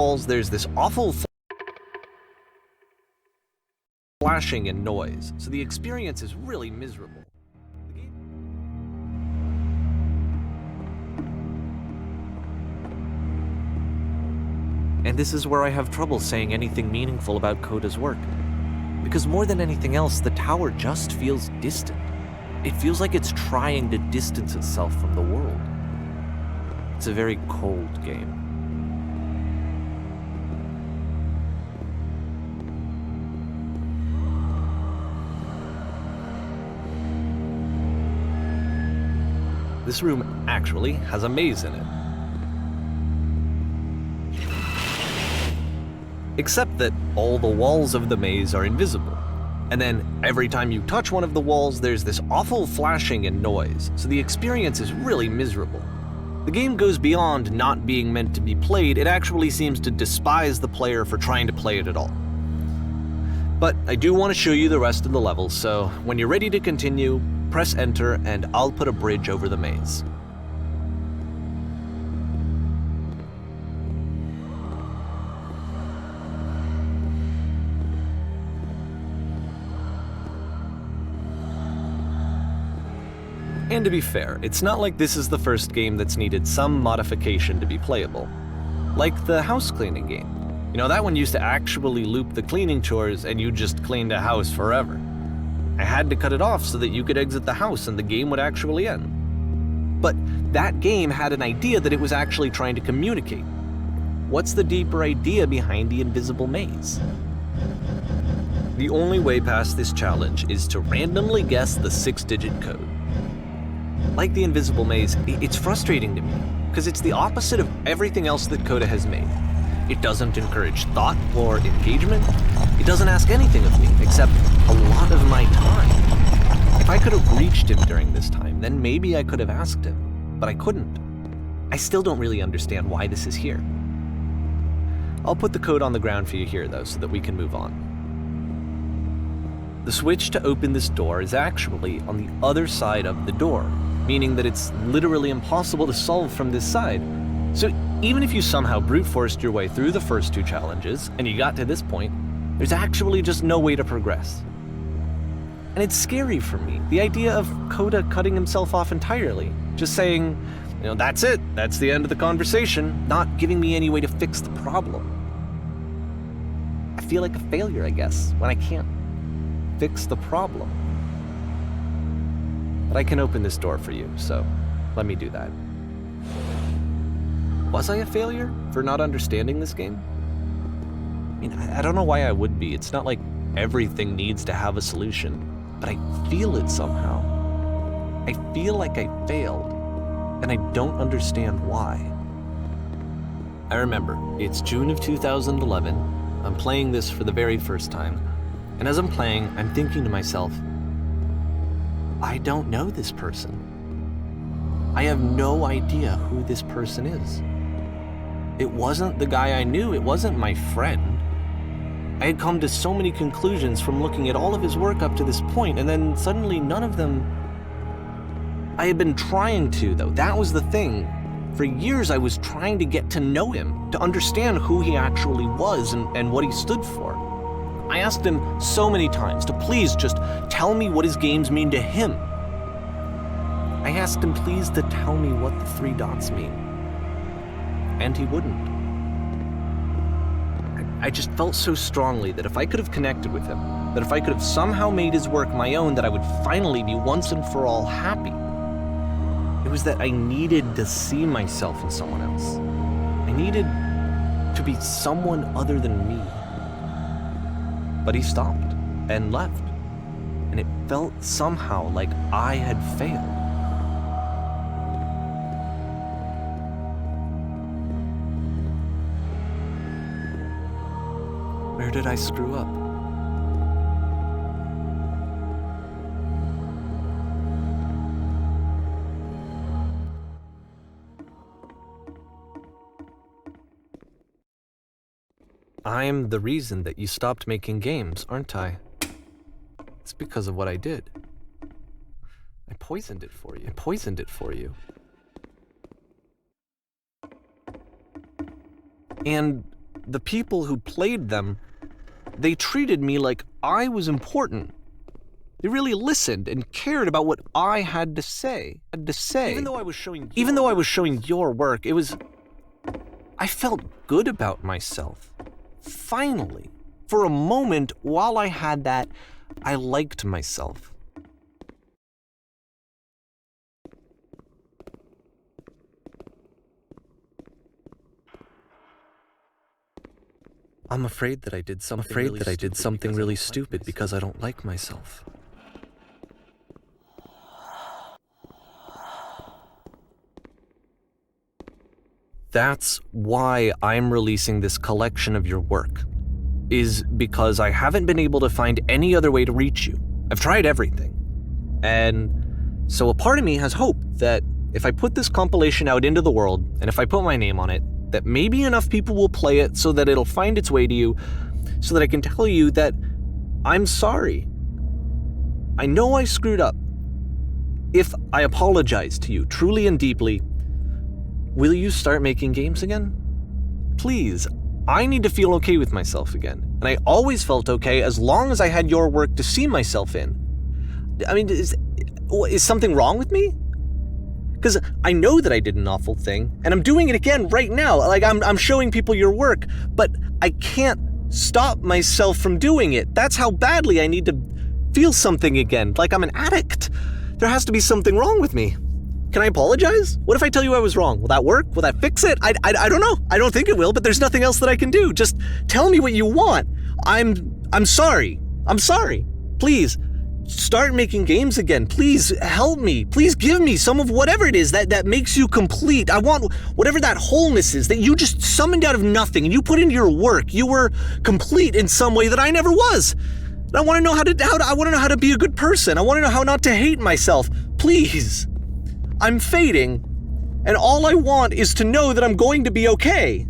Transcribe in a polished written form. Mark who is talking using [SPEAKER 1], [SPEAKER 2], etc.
[SPEAKER 1] walls, there's this awful flashing and noise, so the experience is really miserable. And this is where I have trouble saying anything meaningful about Coda's work. Because more than anything else, the tower just feels distant. It feels like it's trying to distance itself from the world. It's a very cold game. This room actually has a maze in it. Except that all the walls of the maze are invisible. And then every time you touch one of the walls, there's this awful flashing and noise, so the experience is really miserable. The game goes beyond not being meant to be played, it actually seems to despise the player for trying to play it at all. But I do want to show you the rest of the levels, so when you're ready to continue, press enter and I'll put a bridge over the maze. And to be fair, it's not like this is the first game that's needed some modification to be playable. Like the house cleaning game. You know, that one used to actually loop the cleaning chores and you just cleaned a house forever. I had to cut it off so that you could exit the house and the game would actually end. But that game had an idea that it was actually trying to communicate. What's the deeper idea behind the invisible maze? The only way past this challenge is to randomly guess the 6-digit code. Like the invisible maze, it's frustrating to me, because it's the opposite of everything else that Coda has made. It doesn't encourage thought or engagement. It doesn't ask anything of me, except a lot of my time. If I could have reached him during this time, then maybe I could have asked him, but I couldn't. I still don't really understand why this is here. I'll put the code on the ground for you here, though, so that we can move on. The switch to open this door is actually on the other side of the door, meaning that it's literally impossible to solve from this side. So even if you somehow brute forced your way through the first 2 challenges, and you got to this point, there's actually just no way to progress. And it's scary for me, the idea of Coda cutting himself off entirely, just saying, you know, that's it, that's the end of the conversation, not giving me any way to fix the problem. I feel like a failure, I guess, when I can't fix the problem. But I can open this door for you, so let me do that. Was I a failure for not understanding this game? I mean, I don't know why I would be. It's not like everything needs to have a solution, but I feel it somehow. I feel like I failed, and I don't understand why. I remember, it's June of 2011. I'm playing this for the very first time, and as I'm playing, I'm thinking to myself, I don't know this person. I have no idea who this person is. It wasn't the guy I knew, it wasn't my friend. I had come to so many conclusions from looking at all of his work up to this point, and then suddenly none of them... I had been trying to, though. That was the thing. For years I was trying to get to know him, to understand who he actually was and what he stood for. I asked him so many times to please just tell me what his games mean to him. I asked him please to tell me what the 3 dots mean. And he wouldn't. I just felt so strongly that if I could have connected with him, that if I could have somehow made his work my own, that I would finally be once and for all happy. It was that I needed to see myself in someone else. I needed to be someone other than me. But he stopped and left, and it felt somehow like I had failed. Where did I screw up? I'm the reason that you stopped making games, aren't I? It's because of what I did. I poisoned it for you. And the people who played them, they treated me like I was important. They really listened and cared about what I had to say. Even though I was showing your work, I felt good about myself. Finally, for a moment, while I had that, I liked myself. I'm afraid that I did something really stupid because I don't like myself. That's why I'm releasing this collection of your work, is because I haven't been able to find any other way to reach you. I've tried everything. And so a part of me has hope that if I put this compilation out into the world, and if I put my name on it, that maybe enough people will play it so that it'll find its way to you, so that I can tell you that I'm sorry. I know I screwed up. If I apologize to you truly and deeply, will you start making games again? Please, I need to feel okay with myself again. And I always felt okay as long as I had your work to see myself in. I mean, is something wrong with me? Because I know that I did an awful thing, and I'm doing it again right now. Like, I'm showing people your work, but I can't stop myself from doing it. That's how badly I need to feel something again, like I'm an addict. There has to be something wrong with me. Can I apologize? What if I tell you I was wrong? Will that work? Will that fix it? I don't know. I don't think it will, but there's nothing else that I can do. Just tell me what you want. I'm sorry. I'm sorry. Please, start making games again. Please help me. Please give me some of whatever it is that makes you complete. I want whatever that wholeness is that you just summoned out of nothing and you put into your work. You were complete in some way that I never was. And I want to know how to be a good person. I want to know how not to hate myself. Please. I'm fading, and all I want is to know that I'm going to be okay.